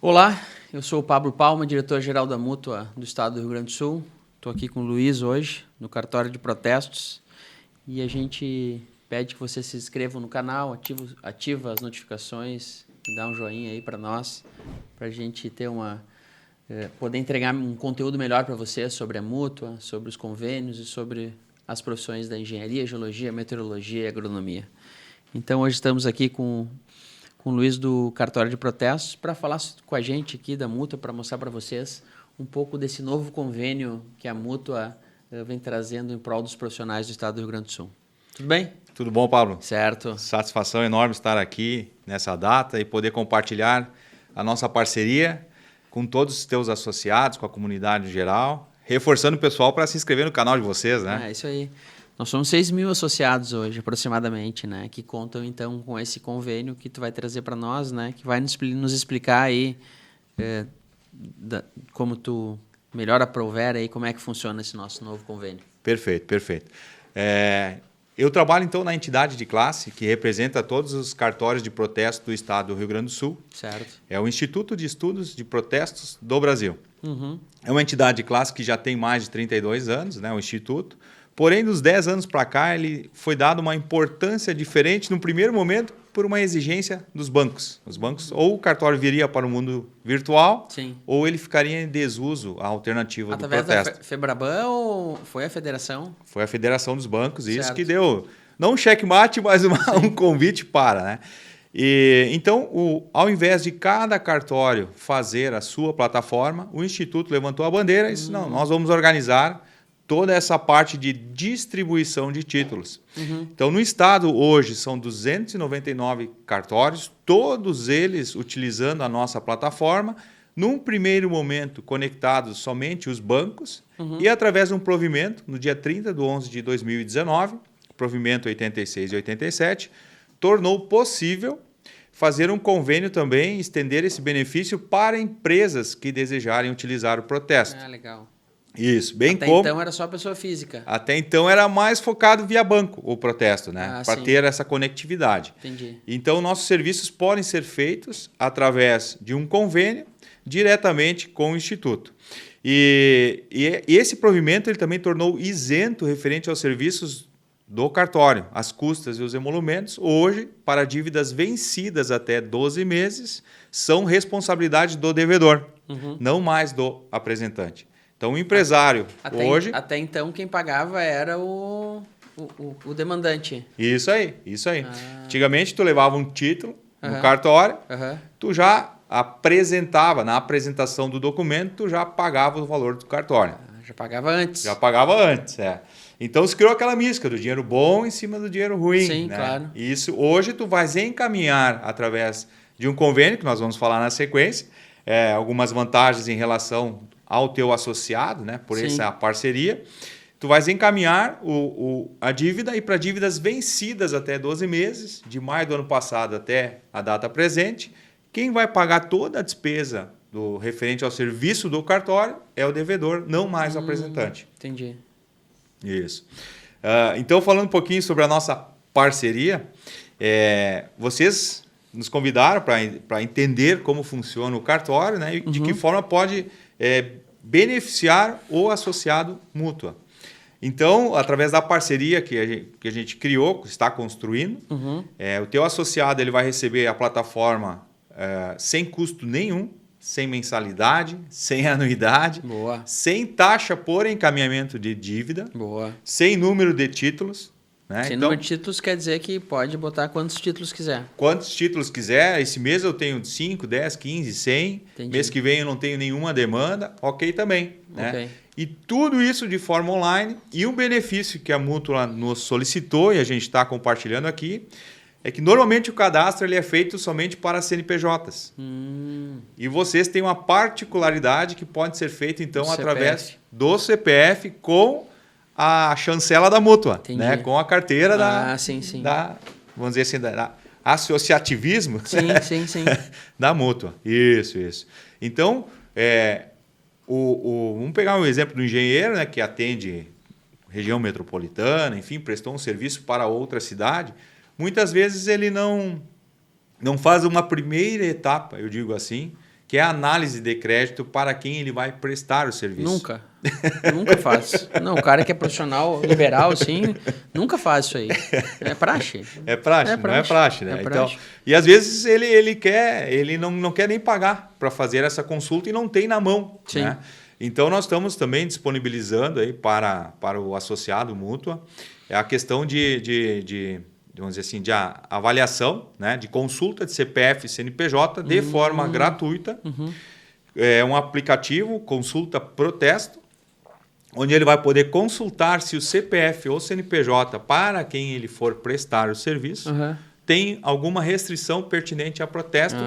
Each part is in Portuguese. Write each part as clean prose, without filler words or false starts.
Olá, eu sou o Pablo Palma, diretor-geral da Mútua do Estado do Rio Grande do Sul. Estou aqui com o Luiz hoje, no cartório de protestos. E a gente pede que você se inscreva no canal, ativa as notificações, dá um joinha aí para nós, para a gente ter poder entregar um conteúdo melhor para você sobre a Mútua, sobre os convênios e sobre as profissões da engenharia, geologia, meteorologia e agronomia. Então, hoje estamos aqui com o Luiz do Cartório de Protestos para falar com a gente aqui da Mútua, para mostrar para vocês um pouco desse novo convênio que a Mútua vem trazendo em prol dos profissionais do Estado do Rio Grande do Sul. Tudo bem? Tudo bom, Pablo? Certo. Satisfação enorme estar aqui nessa data e poder compartilhar a nossa parceria com todos os teus associados, com a comunidade em geral, reforçando o pessoal para se inscrever no canal de vocês, né? É isso aí. Nós somos 6.000 associados hoje, aproximadamente, né? Que contam, então, com esse convênio que tu vai trazer para nós, né? Que vai nos explicar aí como tu melhor aprouver aí, como é que funciona esse nosso novo convênio. Perfeito, perfeito. Eu trabalho, então, na entidade de classe que representa todos os cartórios de protesto do Estado do Rio Grande do Sul. Certo. É o Instituto de Estudos de Protestos do Brasil. Uhum. É uma entidade de classe que já tem mais de 32 anos, né? O Instituto. Porém, dos 10 anos para cá, ele foi dado uma importância diferente, no primeiro momento, por uma exigência dos bancos. Os bancos, ou o cartório viria para o mundo virtual, Sim. ou ele ficaria em desuso, a alternativa Através do protesto. da Febraban ou foi a federação? Foi a Federação dos Bancos, isso Certo. que deu, não um checkmate, mas um convite para, né? Então, ao invés de cada cartório fazer a sua plataforma, o Instituto levantou a bandeira e disse, não, nós vamos organizar toda essa parte de distribuição de títulos. Uhum. Então, no estado hoje são 299 cartórios, todos eles utilizando a nossa plataforma, num primeiro momento conectados somente os bancos, e através de um provimento, no dia 30 de 11 de 2019, provimento 86 e 87, tornou possível fazer um convênio também, estender esse benefício para empresas que desejarem utilizar o protesto. Ah, legal. Isso, bem Até como... então era só pessoa física. Até então era mais focado via banco o protesto, né? Para sim. ter essa conectividade. Entendi. Então, nossos serviços podem ser feitos através de um convênio diretamente com o Instituto. E esse provimento ele também tornou isento referente aos serviços do cartório, as custas e os emolumentos. Hoje, para dívidas vencidas até 12 meses, são responsabilidade do devedor, não mais do apresentante. Então, o empresário, hoje... Até então, quem pagava era o demandante. Isso aí, isso aí. Antigamente, tu levava um título no cartório, Aham. tu já apresentava, na apresentação do documento, tu já pagava o valor do cartório. Já pagava antes. Já pagava antes, é. Então, se criou aquela mística do dinheiro bom em cima do dinheiro ruim. Sim, né? claro. E isso, hoje, tu vais encaminhar através de um convênio, que nós vamos falar na sequência, algumas vantagens em relação ao teu associado, né, por Sim. essa parceria, tu vais encaminhar a dívida e para dívidas vencidas até 12 meses, de maio do ano passado até a data presente, quem vai pagar toda a despesa do referente ao serviço do cartório é o devedor, não mais o apresentante. Entendi. Isso. Então, falando um pouquinho sobre a nossa parceria, vocês nos convidaram para entender como funciona o cartório, né, e de que forma pode beneficiar o associado Mútua. Então, através da parceria que a gente criou, que está construindo, o teu associado ele vai receber a plataforma sem custo nenhum, sem mensalidade, sem anuidade, Boa. sem taxa por encaminhamento de dívida, Boa. sem número de títulos. Né? Sem Então, número de títulos quer dizer que pode botar quantos títulos quiser. quantos títulos quiser, esse mês eu tenho 5, 10, 15, 100, Entendi. mês que vem eu não tenho nenhuma demanda, ok também. Né? Ok. E tudo isso de forma online. E um benefício que a Mútua nos solicitou e a gente está compartilhando aqui é que normalmente o cadastro ele é feito somente para CNPJs. E vocês têm uma particularidade que pode ser feita então Do através CPF. do CPF com a chancela da Mútua, Entendi. né? Com a carteira sim. vamos dizer assim, da associativismo Sim. da Mútua. Isso. Então, vamos pegar um exemplo do engenheiro, né, que atende região metropolitana, enfim, prestou um serviço para outra cidade. Muitas vezes ele não faz uma primeira etapa, eu digo assim, que é a análise de crédito para quem ele vai prestar o serviço. Nunca. Nunca faço. Não, o cara que é profissional liberal, assim, nunca faz isso aí. É praxe. É praxe, não é praxe, né? É praxe. Então, e às vezes ele não quer nem pagar para fazer essa consulta e não tem na mão. Sim. Né? Então, nós estamos também disponibilizando aí para o associado mútua a questão vamos dizer assim, de avaliação, né? De consulta de CPF e CNPJ de forma gratuita. É um aplicativo, Consulta Protesto, onde ele vai poder consultar se o CPF ou CNPJ para quem ele for prestar o serviço tem alguma restrição pertinente a protesto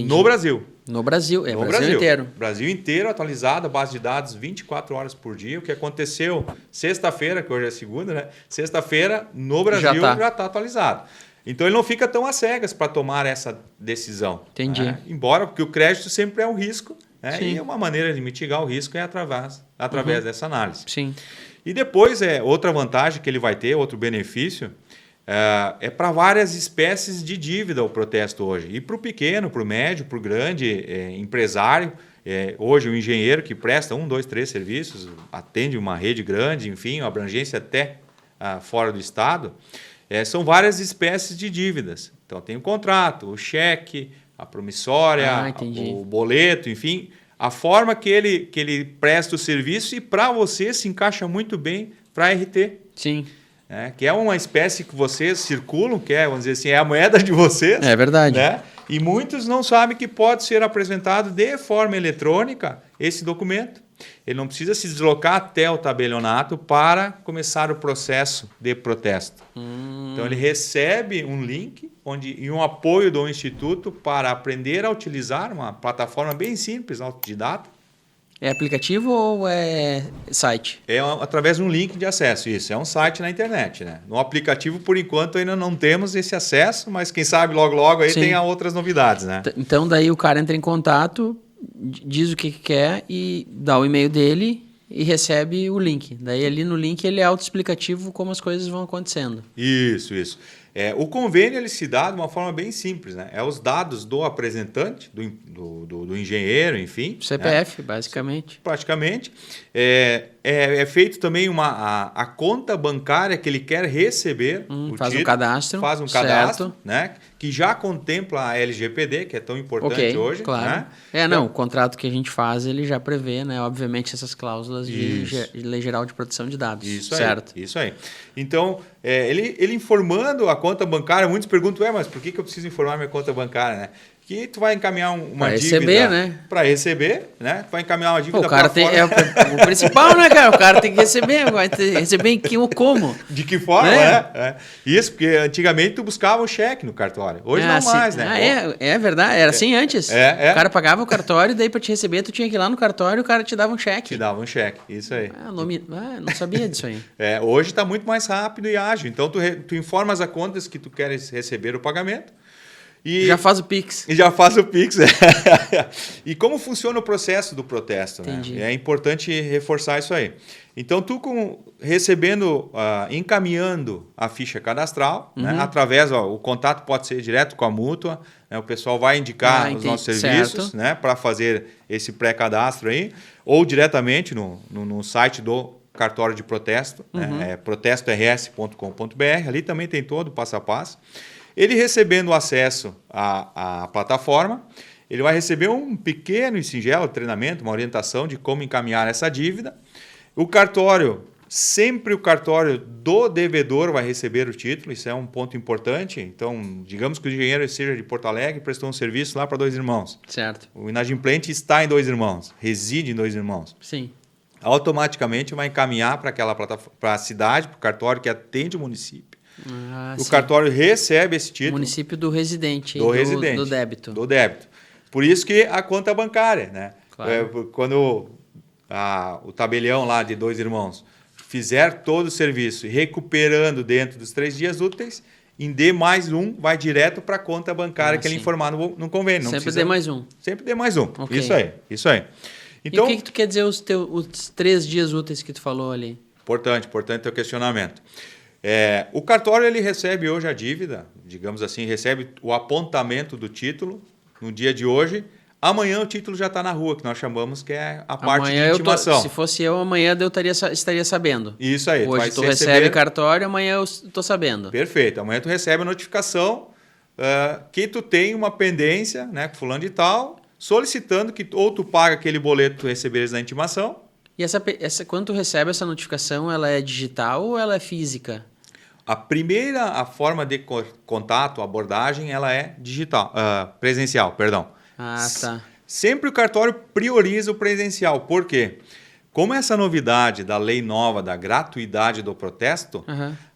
no Brasil. No Brasil, no Brasil inteiro. Brasil inteiro atualizado, base de dados 24 horas por dia. O que aconteceu sexta-feira, que hoje é segunda, né? Sexta-feira, no Brasil já está atualizado. Então, ele não fica tão às cegas para tomar essa decisão. Entendi. Né? Embora, porque o crédito sempre é um risco, né? E uma maneira de mitigar o risco é através dessa análise. Sim. E depois, outra vantagem que ele vai ter, outro benefício, é para várias espécies de dívida o protesto hoje. E para o pequeno, para o médio, para o grande empresário, hoje o engenheiro que presta 1, 2, 3 serviços, atende uma rede grande, enfim, uma abrangência até fora do estado, são várias espécies de dívidas. Então tem o contrato, o cheque, a promissória, o boleto, enfim, a forma que ele presta o serviço e para você se encaixa muito bem para a RT. Sim. Que é uma espécie que vocês circulam, que vamos dizer assim, é a moeda de vocês. É verdade. Né? E muitos não sabem que pode ser apresentado de forma eletrônica esse documento. Ele não precisa se deslocar até o tabelionato para começar o processo de protesto. Então, ele recebe um link e um apoio do Instituto para aprender a utilizar uma plataforma bem simples, autodidata. É aplicativo ou é site? É através de um link de acesso, isso. É um site na internet, né? No aplicativo, por enquanto, ainda não temos esse acesso, mas quem sabe logo aí tem outras novidades, né? Então, daí o cara entra em contato, diz o que quer e dá o e-mail dele e recebe o link. Daí ali no link ele é autoexplicativo como as coisas vão acontecendo. Isso. O convênio ele se dá de uma forma bem simples, né? É os dados do apresentante, do engenheiro, enfim. CPF, basicamente. Praticamente. É feito também a conta bancária que ele quer receber. Faz um cadastro. Faz um cadastro, né? Que já contempla a LGPD, que é tão importante hoje. Claro. Né? O contrato que a gente faz, ele já prevê, né? Obviamente, essas cláusulas de Lei Geral de Proteção de Dados. Isso aí. Então, ele informando a conta bancária, muitos perguntam, mas por que eu preciso informar minha conta bancária, né? Que tu vai encaminhar uma dívida... Receber, né? Para receber, né? Tu vai encaminhar uma dívida o cara tem o principal, né, cara? O cara tem que receber. Vai receber em que ou como? De que forma, né? Isso, porque antigamente tu buscava o cheque no cartório. Hoje não mais, né? É verdade. Era assim antes. O cara pagava o cartório, daí para te receber tu tinha que ir lá no cartório e o cara te dava um cheque. Te dava um cheque, isso aí. Não sabia disso aí. Hoje está muito mais rápido e ágil. Então tu informas as contas que tu queres receber o pagamento. Já faz o Pix. E já faz o Pix. E como funciona o processo do protesto? Entendi. Né? É importante reforçar isso aí. Então, tu recebendo, encaminhando a ficha cadastral, né? Através, o contato pode ser direto com a mútua, né? O pessoal vai indicar os nossos serviços, né? Para fazer esse pré-cadastro aí, ou diretamente no site do cartório de protesto, né? protestors.com.br, ali também tem todo o passo a passo. Ele recebendo acesso à plataforma, ele vai receber um pequeno e singelo treinamento, uma orientação de como encaminhar essa dívida. Sempre o cartório do devedor vai receber o título, isso é um ponto importante. Então, digamos que o engenheiro seja de Porto Alegre e prestou um serviço lá para 2 Irmãos. Certo. O inadimplente está em 2 Irmãos, reside em 2 Irmãos. Sim. Automaticamente vai encaminhar para aquela plataforma, para a cidade, para o cartório que atende o município. O cartório recebe esse título. Município do residente. Do débito. Do débito. Por isso que a conta bancária, né? Claro. Quando o tabelião lá de 2 Irmãos fizer todo o serviço recuperando dentro dos 3 dias úteis, em D+1 vai direto para a conta bancária que ele informar no convênio. Sempre D+1. Sempre D+1. Okay. Isso aí. Então, e o que tu quer dizer os 3 dias úteis que tu falou ali? Importante teu questionamento. O cartório ele recebe hoje a dívida, digamos assim, recebe o apontamento do título no dia de hoje Amanhã o título já está na rua, que nós chamamos que é a parte Amanhã de intimação. se fosse eu, amanhã eu estaria sabendo. Isso aí. Hoje tu recebe cartório, amanhã eu estou sabendo. Perfeito. Amanhã tu recebe a notificação que tu tem uma pendência, né, com fulano de tal, solicitando que ou tu paga aquele boleto que tu receberes na intimação. E quando tu recebe essa notificação, ela é digital ou ela é física? A forma de contato, abordagem, ela é digital, presencial, perdão. Ah, tá. Sempre o cartório prioriza o presencial. Por quê? Como essa novidade da lei nova da gratuidade do protesto,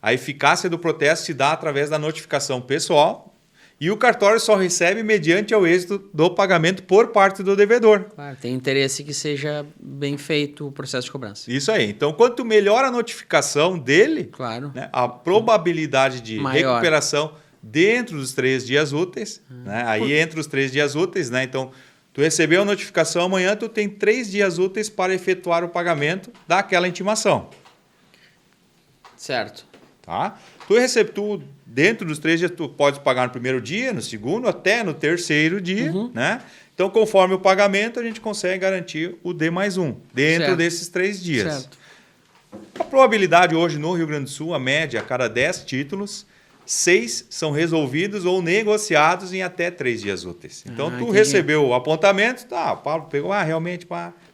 a eficácia do protesto se dá através da notificação pessoal e o cartório só recebe mediante o êxito do pagamento por parte do devedor. Claro, tem interesse que seja bem feito o processo de cobrança. Isso aí. Então, quanto melhor a notificação dele, claro, né, a probabilidade de maior recuperação dentro dos 3 dias úteis, né? Aí entre os 3 dias úteis, né? Então, tu recebeu a notificação amanhã, tu tem 3 dias úteis para efetuar o pagamento daquela intimação. Certo. Tá? Dentro dos 3 dias, tu pode pagar no primeiro dia, no segundo, até no terceiro dia, né? Então, conforme o pagamento, a gente consegue garantir o D+1 dentro desses 3 dias. Certo. A probabilidade hoje no Rio Grande do Sul, a média, a cada 10 títulos, 6 são resolvidos ou negociados em até 3 dias úteis. Então, tu recebeu o apontamento, o Paulo pegou, realmente,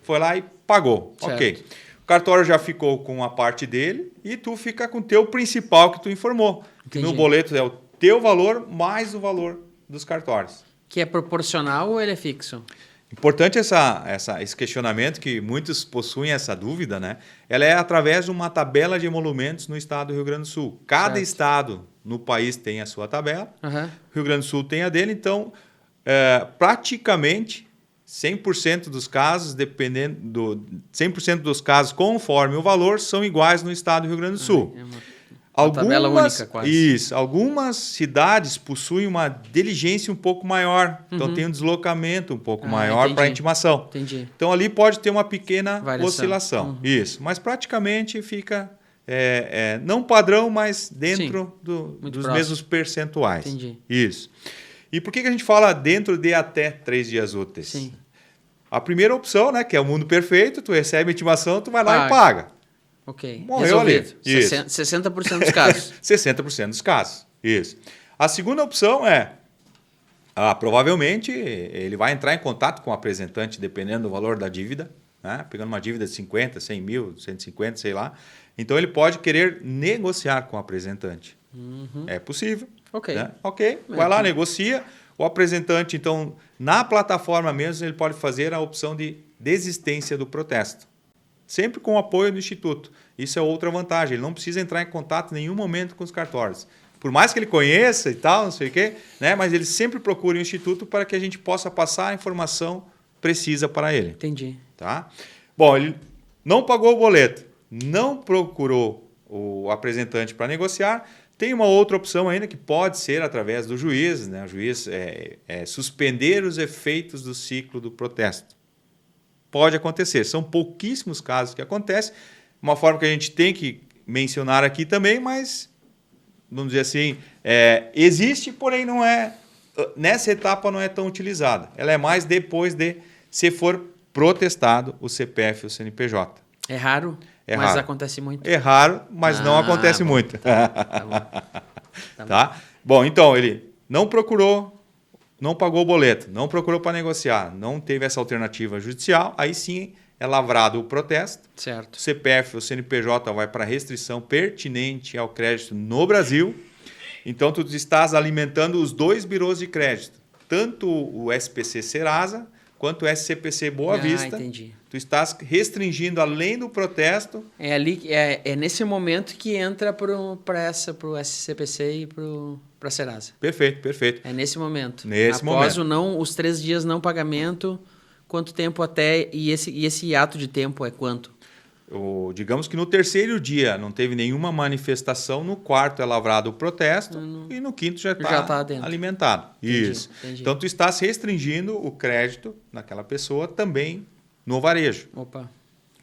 foi lá e pagou. Certo. Ok. O cartório já ficou com a parte dele e tu fica com o teu principal que tu informou. Que no boleto é o teu valor mais o valor dos cartórios. Que é proporcional ou ele é fixo? Importante esse questionamento, que muitos possuem essa dúvida, né? Ela é através de uma tabela de emolumentos no estado do Rio Grande do Sul. Cada estado no país tem a sua tabela, o Rio Grande do Sul tem a dele, então praticamente 100% dos casos, 100% dos casos conforme o valor, são iguais no estado do Rio Grande do Sul. Uma tabela única, quase. Isso. Algumas cidades possuem uma diligência um pouco maior. Então, tem um deslocamento um pouco maior para a intimação. Entendi. Então, ali pode ter uma pequena variação. oscilação. Isso. Mas, praticamente, fica não padrão, mas dentro dos mesmos percentuais. Entendi. Isso. E por que a gente fala dentro de até 3 dias úteis? Sim. A primeira opção, né, que é o mundo perfeito, tu recebe a intimação, tu vai lá e paga. Ok. Morreu resolvido. ali. Isso. 60% dos casos. 60% dos casos. Isso. A segunda opção provavelmente ele vai entrar em contato com o apresentante, dependendo do valor da dívida, né? Pegando uma dívida de 50, 100 mil, 150, sei lá. Então, ele pode querer negociar com o apresentante. É possível. Ok. Né? Ok. Vai lá, negocia. O apresentante, então, na plataforma mesmo, ele pode fazer a opção de desistência do protesto. Sempre com o apoio do Instituto. Isso é outra vantagem. Ele não precisa entrar em contato em nenhum momento com os cartórios. Por mais que ele conheça e tal, não sei o quê, né? Mas ele sempre procura o Instituto para que a gente possa passar a informação precisa para ele. Entendi. Tá? Bom, ele não pagou o boleto, não procurou o apresentante para negociar. Tem uma outra opção ainda que pode ser através do juiz, né? O juiz suspender os efeitos do ciclo do protesto. Pode acontecer. São pouquíssimos casos que acontecem. Uma forma que a gente tem que mencionar aqui também, mas, vamos dizer assim, existe, porém não nessa etapa não é tão utilizada. Ela é mais depois se for protestado o CPF e o CNPJ. É raro, mas raro. Acontece muito. É raro, mas não acontece muito. Tá? Bom, então, ele não procurou, não pagou o boleto, não procurou para negociar, não teve essa alternativa judicial, aí sim é lavrado o protesto. Certo. O CPF ou CNPJ vai para restrição pertinente ao crédito no Brasil. Então, tu estás alimentando os 2 birôs de crédito, tanto o SPC Serasa quanto o SCPC Boa Vista. Entendi. Tu estás restringindo além do protesto. É nesse momento que entra para o SCPC e para a Serasa. Perfeito, perfeito. É nesse momento. Após os 3 dias não pagamento, quanto tempo até... E esse ato de tempo é quanto? Digamos que no terceiro dia não teve nenhuma manifestação, no quarto é lavrado o protesto e no quinto já está alimentado. Entendi, Isso. Entendi. Então, tu estás restringindo o crédito naquela pessoa também no varejo. Opa.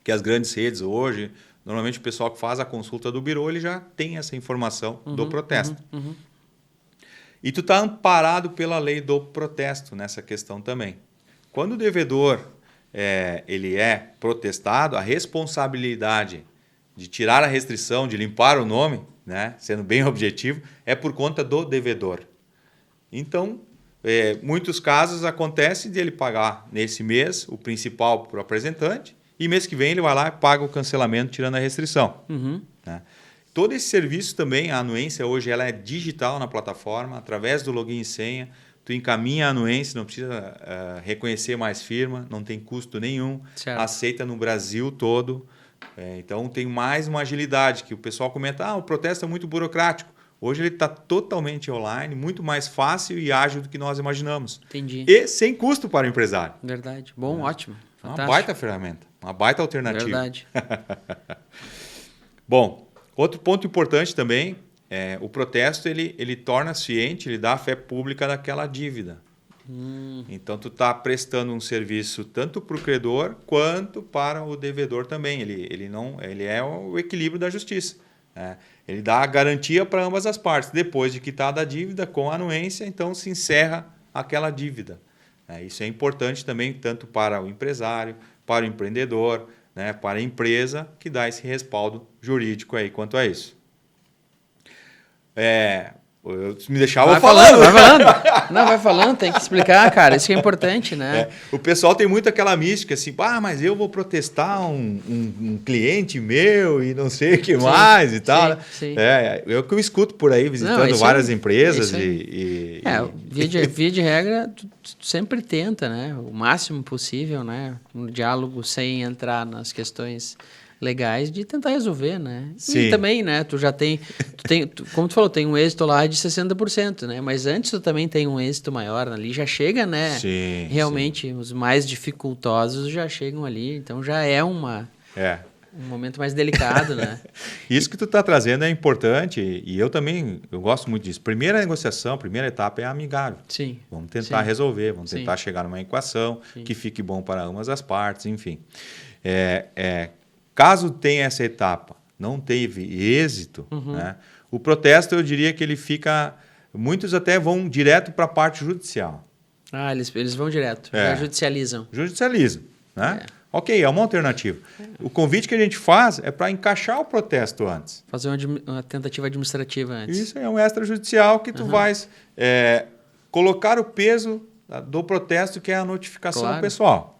Que as grandes redes hoje, normalmente o pessoal que faz a consulta do birô, ele já tem essa informação do protesto. E tu está amparado pela lei do protesto nessa questão também. Quando o devedor ele é protestado, a responsabilidade de tirar a restrição, de limpar o nome, né, sendo bem objetivo, é por conta do devedor. Então, muitos casos acontece de ele pagar nesse mês o principal para o apresentante e mês que vem ele vai lá e paga o cancelamento tirando a restrição. Né? Todo esse serviço também, a anuência hoje ela é digital na plataforma, através do login e senha. Tu encaminha a anuência, não precisa reconhecer mais firma, não tem custo nenhum, aceita no Brasil todo. Então tem mais uma agilidade, que o pessoal comenta, o protesto é muito burocrático. Hoje ele está totalmente online, muito mais fácil e ágil do que nós imaginamos. Entendi. E sem custo para o empresário. Verdade. Bom, ótimo. Fantástico. Uma baita ferramenta, uma baita alternativa. Verdade. Bom, outro ponto importante também, o protesto ele torna ciente, ele dá a fé pública daquela dívida. Então, tu está prestando um serviço tanto para o credor quanto para o devedor também. Ele é o equilíbrio da justiça. Ele dá a garantia para ambas as partes. Depois de quitada a dívida, com a anuência, então se encerra aquela dívida. Isso é importante também, tanto para o empresário, para o empreendedor, né, para a empresa, que dá esse respaldo jurídico aí quanto a isso. Se me deixar, eu vou falando. Vai falando. Não, vai falando, tem que explicar, cara. Isso que é importante, né? O pessoal tem muito aquela mística assim, mas eu vou protestar um cliente meu e não sei o que mais e tal. Sim. Eu que eu escuto por aí, visitando várias empresas. Via de regra, tu sempre tenta, né? O máximo possível, né? Um diálogo sem entrar nas questões legais de tentar resolver, né? Sim. E também, né? Tu já tem, como tu falou, tem um êxito lá de 60%, né? Mas antes tu também tem um êxito maior ali, já chega, né? Sim, realmente, os mais dificultosos já chegam ali, então já é um momento mais delicado, né? Isso que tu está trazendo é importante e eu gosto muito disso. Primeira negociação, primeira etapa é amigável. Sim. Vamos tentar resolver, vamos tentar chegar numa equação que fique bom para ambas as partes, enfim. Caso tenha essa etapa, não teve êxito, né, o protesto eu diria que ele fica... Muitos até vão direto para a parte judicial. Eles vão direto, já judicializam. Judicializam, né? Ok, é uma alternativa. O convite que a gente faz é para encaixar o protesto antes. Fazer uma tentativa administrativa antes. Isso é um extrajudicial que tu vais colocar o peso do protesto, que é a notificação pessoal.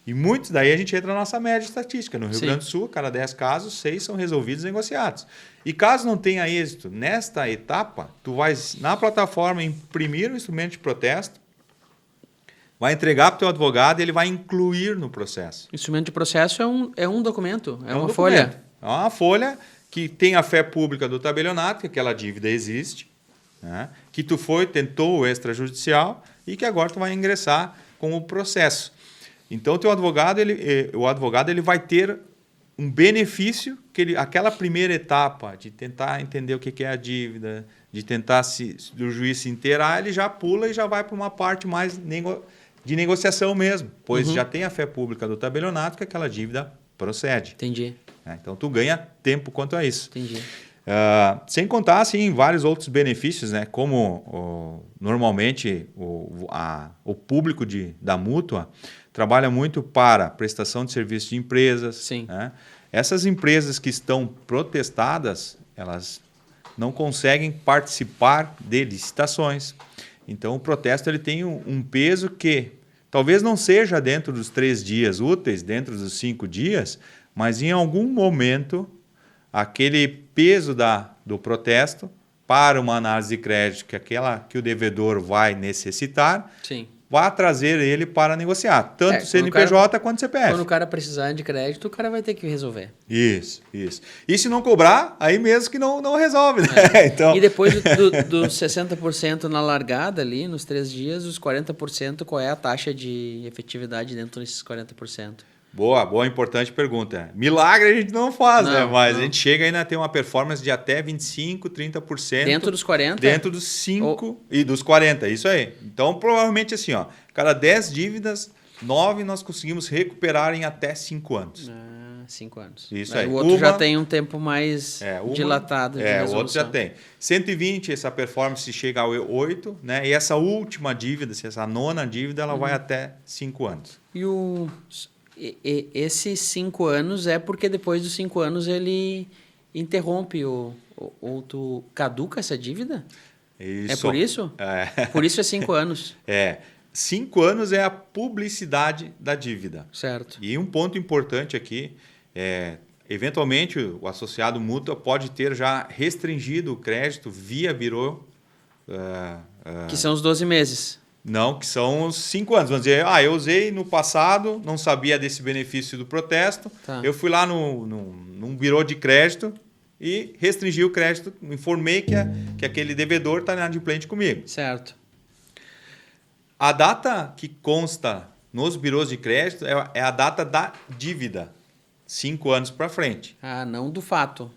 E muitos, daí a gente entra na nossa média estatística. No Rio Grande do Sul, cada 10 casos, 6 são resolvidos e negociados. E caso não tenha êxito nesta etapa, tu vais na plataforma imprimir o instrumento de protesto, vai entregar para o teu advogado e ele vai incluir no processo. Instrumento de processo é um documento, é uma folha. É uma folha que tem a fé pública do tabelionato, que aquela dívida existe, né? Que tu tentou o extrajudicial e que agora tu vai ingressar com o processo. Então, o advogado ele vai ter um benefício, aquela primeira etapa de tentar entender o que é a dívida, de tentar do juiz se inteirar, ele já pula e já vai para uma parte mais de negociação mesmo, pois já tem a fé pública do tabelionato que aquela dívida procede. Entendi. Então, tu ganha tempo quanto a isso. Entendi. Sem contar, assim, vários outros benefícios, né? Como normalmente o público da mútua trabalha muito para prestação de serviços de empresas. Sim. Né? Essas empresas que estão protestadas, elas não conseguem participar de licitações. Então, o protesto ele tem um peso que talvez não seja dentro dos 3 dias úteis, dentro dos 5 dias, mas em algum momento, aquele peso do protesto para uma análise de crédito que o devedor vai necessitar, vai trazer ele para negociar, tanto CNPJ quanto CPF. Quando o cara precisar de crédito, o cara vai ter que resolver. Isso. E se não cobrar, aí mesmo que não resolve. Né? Então... E depois dos 60% na largada ali, nos 3 dias, os 40%, qual é a taxa de efetividade dentro desses 40%? Boa, importante pergunta. Milagre a gente não faz, né? Mas a gente chega ainda a ter uma performance de até 25%, 30%. Dentro dos 40%? Dentro dos 5% e dos 40%, isso aí. Então, provavelmente assim, cada 10 dívidas, 9 nós conseguimos recuperar em até 5 anos. 5 anos. Isso Aí aí. o outro já tem um tempo mais dilatado de o resolução. outro já tem. 120, essa performance chega ao 8, né? E essa última dívida, essa nona dívida, ela vai até 5 anos. Esses 5 anos é porque depois dos 5 anos ele interrompe ou tu caduca essa dívida? Isso. É por isso? É. Por isso é 5 anos. 5 anos é a publicidade da dívida. Certo. E um ponto importante aqui eventualmente o associado mútua pode ter já restringido o crédito via birô. Que são os 12 meses. Não, que são os 5 anos. Vamos dizer, eu usei no passado, não sabia desse benefício do protesto, eu fui lá num birô de crédito e restringi o crédito, informei que aquele devedor está inadimplente comigo. Certo. A data que consta nos birôs de crédito é a data da dívida, 5 anos para frente. Não do fato.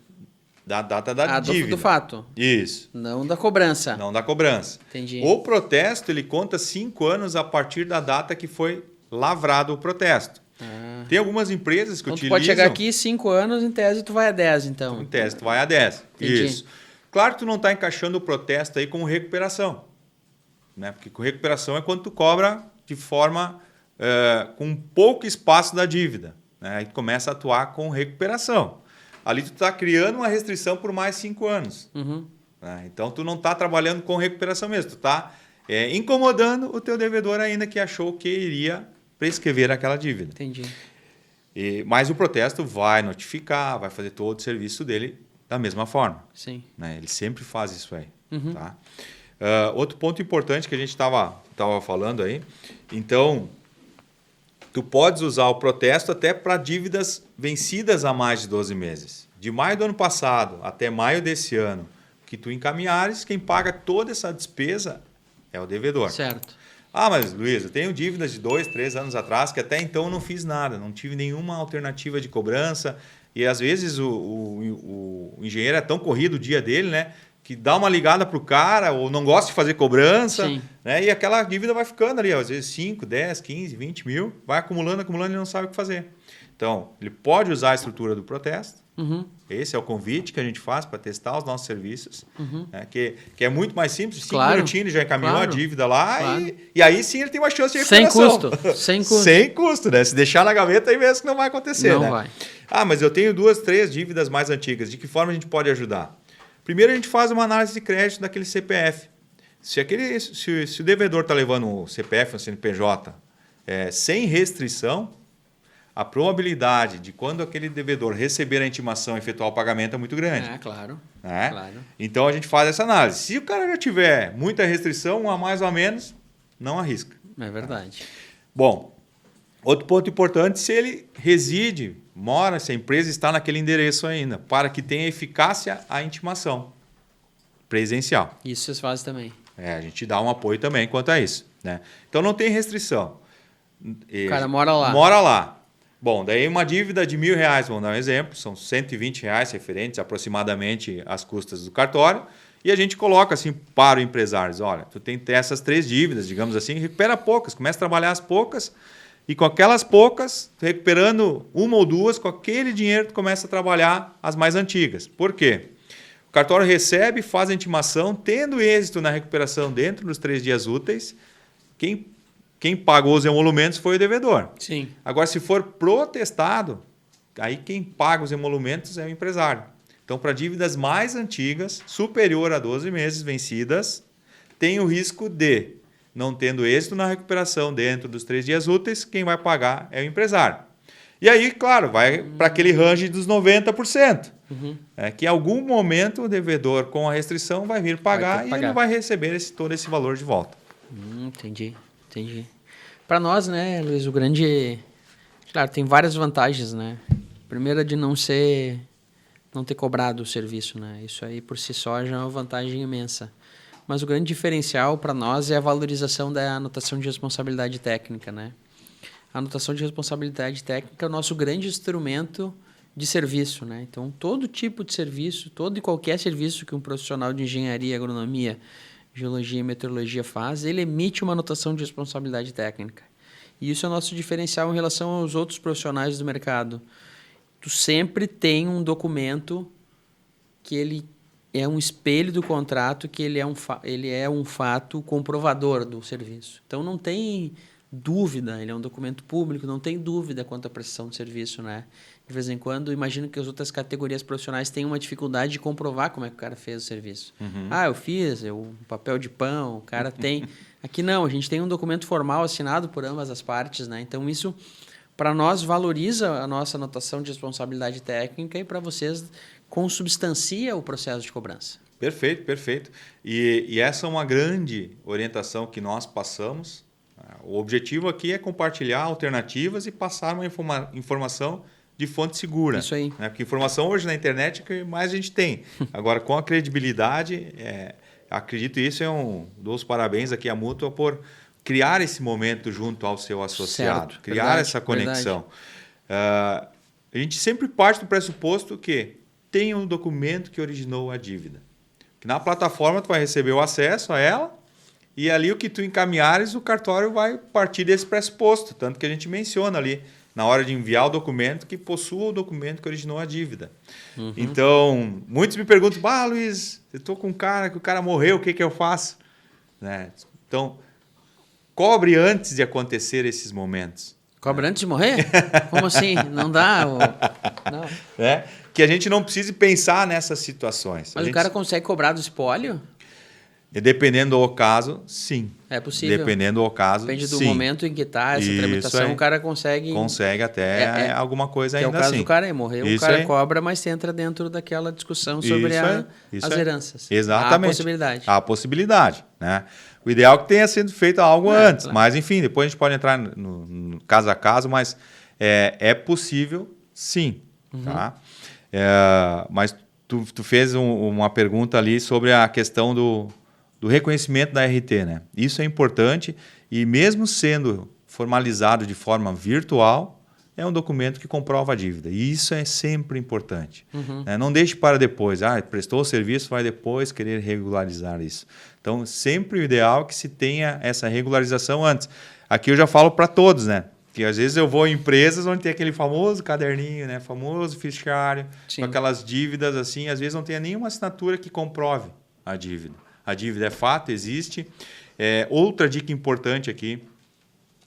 Da data da dívida. Do fato. Isso. Não da cobrança. Não da cobrança. Entendi. O protesto, ele conta 5 anos a partir da data que foi lavrado o protesto. Tem algumas empresas que utilizam... Tu pode chegar aqui 5 anos, em tese tu vai a 10, então. Em tese tu vai a 10. Entendi. Isso. Claro que tu não está encaixando o protesto aí como recuperação. Né? Porque com recuperação é quando tu cobra de forma... com pouco espaço da dívida. Né? Aí tu começa a atuar com recuperação. Ali tu está criando uma restrição por mais 5 anos. Uhum. Né? Então tu não está trabalhando com recuperação mesmo. Tu está incomodando o teu devedor ainda que achou que iria prescrever aquela dívida. Entendi. Mas o protesto vai notificar, vai fazer todo o serviço dele da mesma forma. Sim. Né? Ele sempre faz isso aí. Uhum. Tá? Outro ponto importante que a gente estava falando aí. Então, tu podes usar o protesto até para dívidas vencidas há mais de 12 meses. De maio do ano passado até maio desse ano, que tu encaminhares, quem paga toda essa despesa é o devedor. Certo. Mas Luiz, eu tenho dívidas de 2, 3 anos atrás que até então eu não fiz nada, não tive nenhuma alternativa de cobrança. E às vezes o engenheiro é tão corrido o dia dele, né? Que dá uma ligada para o cara ou não gosta de fazer cobrança, né? E aquela dívida vai ficando ali, às vezes 5, 10, 15, 20 mil, vai acumulando e não sabe o que fazer. Então, ele pode usar a estrutura do protesto. Uhum. Esse é o convite que a gente faz para testar os nossos serviços, né? Que é muito mais simples. 5 minutinhos ele já encaminhou a dívida lá e aí sim ele tem uma chance de recuperação. Sem custo. Sem custo, né? Se deixar na gaveta aí mesmo que não vai acontecer. Não né? vai. Mas eu tenho 2, 3 dívidas mais antigas. De que forma a gente pode ajudar? Primeiro a gente faz uma análise de crédito daquele CPF. Se o devedor está levando o CPF, o CNPJ, sem restrição, a probabilidade de quando aquele devedor receber a intimação e efetuar o pagamento é muito grande. Claro. Né? Claro. Então a gente faz essa análise. Se o cara já tiver muita restrição, a mais ou a menos, não arrisca. É verdade. Bom, outro ponto importante, se ele reside, mora, se a empresa está naquele endereço ainda, para que tenha eficácia a intimação presencial. Isso vocês fazem também. A gente dá um apoio também quanto a isso. Né? Então não tem restrição. O cara mora lá. Mora lá. Bom, daí uma dívida de R$1.000, vamos dar um exemplo, são R$120 referentes aproximadamente às custas do cartório, e a gente coloca assim para o empresário, olha, tu tem que ter essas 3 dívidas, digamos assim, recupera poucas, começa a trabalhar as poucas, e com aquelas poucas, recuperando 1 ou 2, com aquele dinheiro tu começa a trabalhar as mais antigas. Por quê? O cartório recebe, faz a intimação, tendo êxito na recuperação dentro dos 3 dias úteis, quem pagou os emolumentos foi o devedor. Sim. Agora, se for protestado, aí quem paga os emolumentos é o empresário. Então, para dívidas mais antigas, superior a 12 meses vencidas, tem o risco de, não tendo êxito na recuperação dentro dos 3 dias úteis, quem vai pagar é o empresário. E aí, claro, vai para aquele range dos 90%. Uhum. Que em algum momento o devedor com a restrição vai vir pagar e ele vai receber todo esse valor de volta. Entendi. Para nós, né, Luiz, o grande... Claro, tem várias vantagens, né? Primeira de não ter cobrado o serviço, né? Isso aí por si só já é uma vantagem imensa. Mas o grande diferencial para nós é a valorização da anotação de responsabilidade técnica, né? A anotação de responsabilidade técnica é o nosso grande instrumento de serviço, né? Então, todo tipo de serviço, todo e qualquer serviço que um profissional de engenharia, agronomia, geologia e meteorologia faz, ele emite uma anotação de responsabilidade técnica. E isso é o nosso diferencial em relação aos outros profissionais do mercado. tu sempre tem um documento que ele é um espelho do contrato, que ele é um fato comprovador do serviço. Então, não tem dúvida, ele é um documento público, não tem dúvida quanto à prestação de serviço, né? De vez em quando, imagino que as outras categorias profissionais tenham uma dificuldade de comprovar como é que o cara fez o serviço. Eu fiz, papel de pão, o cara tem... Aqui não, a gente tem um documento formal assinado por ambas as partes, né? Então, isso, para nós, valoriza a nossa anotação de responsabilidade técnica e para vocês consubstancia o processo de cobrança. Perfeito, perfeito. E essa é uma grande orientação que nós passamos. O objetivo aqui é compartilhar alternativas e passar uma informação de fonte segura. Isso aí. Né? Porque informação hoje na internet é o que mais a gente tem. Agora, com a credibilidade, acredito que isso dou os parabéns aqui à Mútua por criar esse momento junto ao seu associado, certo, criar verdade, essa conexão. A gente sempre parte do pressuposto que tem um documento que originou a dívida. Que na plataforma tu vai receber o acesso a ela e ali o que tu encaminhares, o cartório vai partir desse pressuposto. Tanto que a gente menciona ali, na hora de enviar o documento, que possua o documento que originou a dívida. Então, muitos me perguntam, Luiz, eu estou com um cara, que o cara morreu, o que eu faço? Né? Então, cobre antes de acontecer esses momentos. Cobra antes de morrer? Como assim? Não dá? Não. Que a gente não precise pensar nessas situações. Mas o cara consegue cobrar do espólio? Dependendo do caso, sim. É possível. Dependendo do caso, depende do sim. momento em que está essa tramitação, o cara consegue... Consegue até alguma coisa ainda assim. É o caso do cara morreu, o cara cobra, mas entra dentro daquela discussão sobre as heranças. Exatamente. Há a possibilidade. Há a possibilidade. Né? O ideal é que tenha sido feito algo antes. Claro. Mas, enfim, depois a gente pode entrar no caso a caso, mas é possível, sim. Tá? Mas tu fez uma pergunta ali sobre a questão do reconhecimento da RT, né? Isso é importante e mesmo sendo formalizado de forma virtual, é um documento que comprova a dívida. E isso é sempre importante. Né? Não deixe para depois. Prestou o serviço, vai depois querer regularizar isso. Então, sempre o ideal é que se tenha essa regularização antes. Aqui eu já falo para todos, né? Que às vezes eu vou em empresas onde tem aquele famoso caderninho, né? Famoso fichário, com aquelas dívidas assim, às vezes não tem nenhuma assinatura que comprove a dívida. A dívida é fato, existe. Outra dica importante aqui,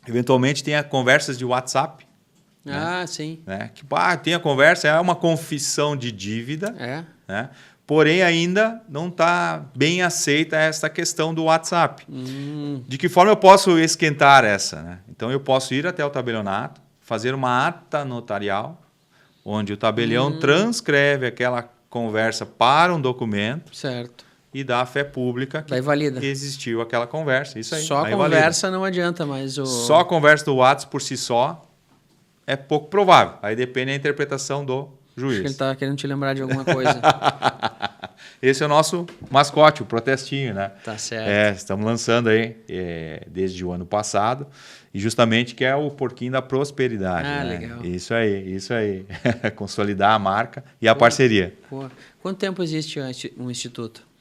eventualmente tenha conversas de WhatsApp. Sim. Né? Que tem a conversa, é uma confissão de dívida, né? Porém ainda não está bem aceita essa questão do WhatsApp. De que forma eu posso esquentar essa? Né? Então eu posso ir até o tabelionato, fazer uma ata notarial, onde o tabelião transcreve aquela conversa para um documento. Certo. E dá a fé pública que existiu aquela conversa. Isso aí. Só a conversa não adianta, mas Só a conversa do WhatsApp por si só é pouco provável. Aí depende da interpretação do juiz. Acho que ele estava querendo te lembrar de alguma coisa. Esse é o nosso mascote, o protestinho, né? Tá certo. Estamos lançando aí desde o ano passado. E justamente que é o porquinho da prosperidade. Né? Legal. Isso aí. Consolidar a marca e a parceria. Quanto tempo existe um instituto?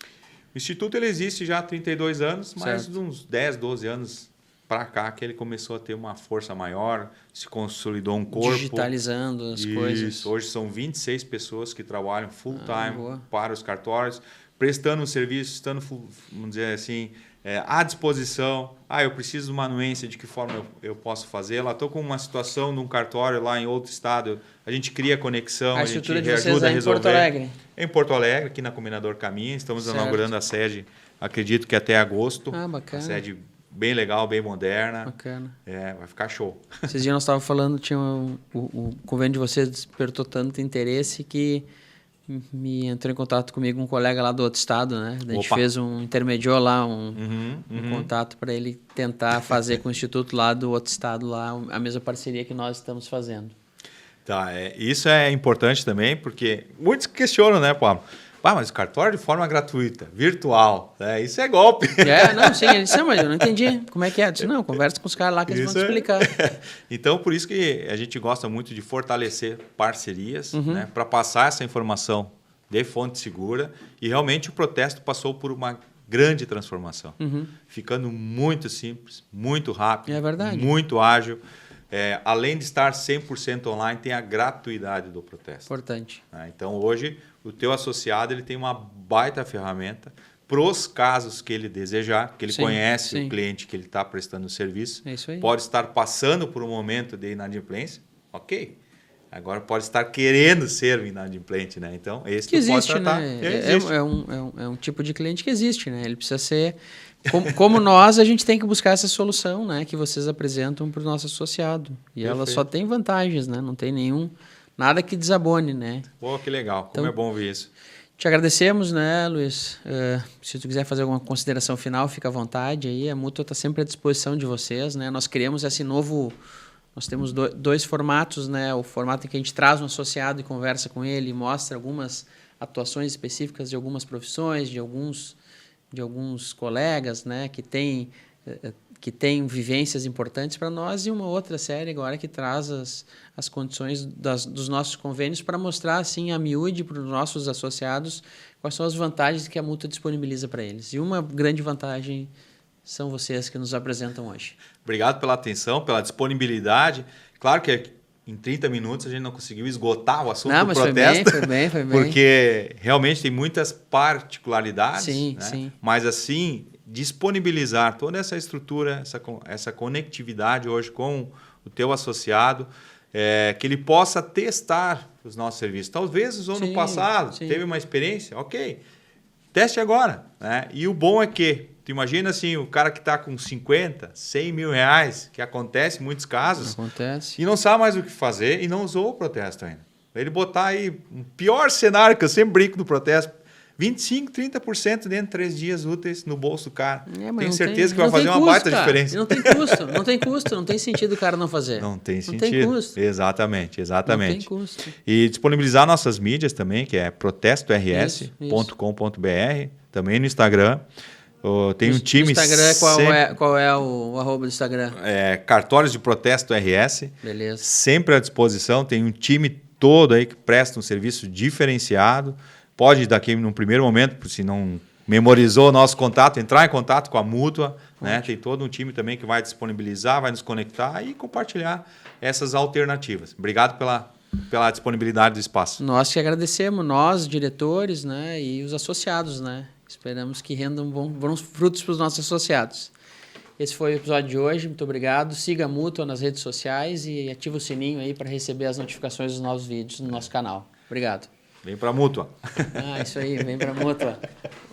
O Instituto ele existe já há 32 anos, mas de uns 10, 12 anos para cá que ele começou a ter uma força maior, se consolidou um corpo. Digitalizando as coisas. Hoje são 26 pessoas que trabalham full time para os cartórios, prestando um serviço, estando, vamos dizer assim, à disposição. Eu preciso de uma anuência, de que forma eu posso fazê-la? Estou com uma situação num cartório lá em outro estado, a gente cria conexão, a gente ajuda a resolver. Em Porto Alegre? Em Porto Alegre, aqui na Combinador Caminho, estamos inaugurando a sede, acredito que até agosto. Bacana. Uma sede bem legal, bem moderna. Bacana. Vai ficar show. Esses dias nós estávamos falando, tinha o convênio de vocês despertou tanto interesse que me entrou em contato comigo um colega lá do outro estado, né? A gente fez intermediou lá um contato para ele tentar fazer com o instituto lá do outro estado lá a mesma parceria que nós estamos fazendo. Tá, isso é importante também, porque muitos questionam, né, Pablo? Mas o cartório de forma gratuita, virtual, isso é golpe. Sim, ele disse, mas eu não entendi como é que é. Eu disse, não, conversa com os caras lá que eles vão te explicar. Então, por isso que a gente gosta muito de fortalecer parcerias, né, para passar essa informação de fonte segura. E realmente o protesto passou por uma grande transformação, ficando muito simples, muito rápido, verdade. muito ágil. além de estar 100% online, tem a gratuidade do protesto. Importante. Então, hoje, o teu associado ele tem uma baita ferramenta para os casos que ele desejar, que ele conhece o cliente que ele está prestando o serviço. É isso aí. Pode estar passando por um momento de inadimplência, ok. Agora pode estar querendo ser inadimplente, né? Então, esse que existe, pode tratar. Né? É um tipo de cliente que existe, né? Ele precisa ser... Como nós, a gente tem que buscar essa solução, né? Que vocês apresentam para o nosso associado. E Perfeito. ela só tem vantagens, né? Não tem nada que desabone, né? Pô, que legal. Como então, é bom ouvir isso. Te agradecemos, né, Luiz? Se tu quiser fazer alguma consideração final, fica à vontade. Aí a Mútua está sempre à disposição de vocês, né? Nós criamos esse novo... Nós temos dois formatos, né? O formato em que a gente traz um associado e conversa com ele e mostra algumas atuações específicas de algumas profissões, de alguns colegas, né? Que tem vivências importantes para nós, e uma outra série agora que traz as condições dos nossos convênios para mostrar assim a miúde para os nossos associados quais são as vantagens que a Mútua disponibiliza para eles. E uma grande vantagem são vocês que nos apresentam hoje. Obrigado pela atenção, pela disponibilidade. Claro que em 30 minutos a gente não conseguiu esgotar o assunto do protesto. Foi bem. Porque realmente tem muitas particularidades. Sim, né? sim. Mas assim, disponibilizar toda essa estrutura, essa conectividade hoje com o teu associado, que ele possa testar os nossos serviços. Talvez no ano passado teve uma experiência, ok, teste agora. Né? E o bom é que tu imagina assim, o cara que está com 50, 100 mil reais, que acontece em muitos casos, e não sabe mais o que fazer e não usou o protesto ainda. Ele botar aí um pior cenário, que eu sempre brinco do protesto, 25%, 30% dentro de 3 dias úteis no bolso do cara. Tenho certeza que vai fazer uma baita diferença. Não tem custo, não tem sentido o cara não fazer. Não tem sentido. Não tem custo. Exatamente. Não tem custo. E disponibilizar nossas mídias também, que é protestors.com.br, também no Instagram. Tem um time... No Instagram, qual é o arroba do Instagram? Cartórios de Protesto RS. Beleza. Sempre à disposição. Tem um time todo aí que presta um serviço diferenciado. Pode, daqui no primeiro momento, se não memorizou o nosso contato, entrar em contato com a Mútua. Né? Tem todo um time também que vai disponibilizar, vai nos conectar e compartilhar essas alternativas. Obrigado pela disponibilidade do espaço. Nós que agradecemos, nós, diretores, né? E os associados, né? Esperamos que rendam bons frutos para os nossos associados. Esse foi o episódio de hoje. Muito obrigado. Siga a Mútua nas redes sociais e ative o sininho aí para receber as notificações dos novos vídeos no nosso canal. Obrigado. Vem para a Mútua. Isso aí. Vem para a Mútua.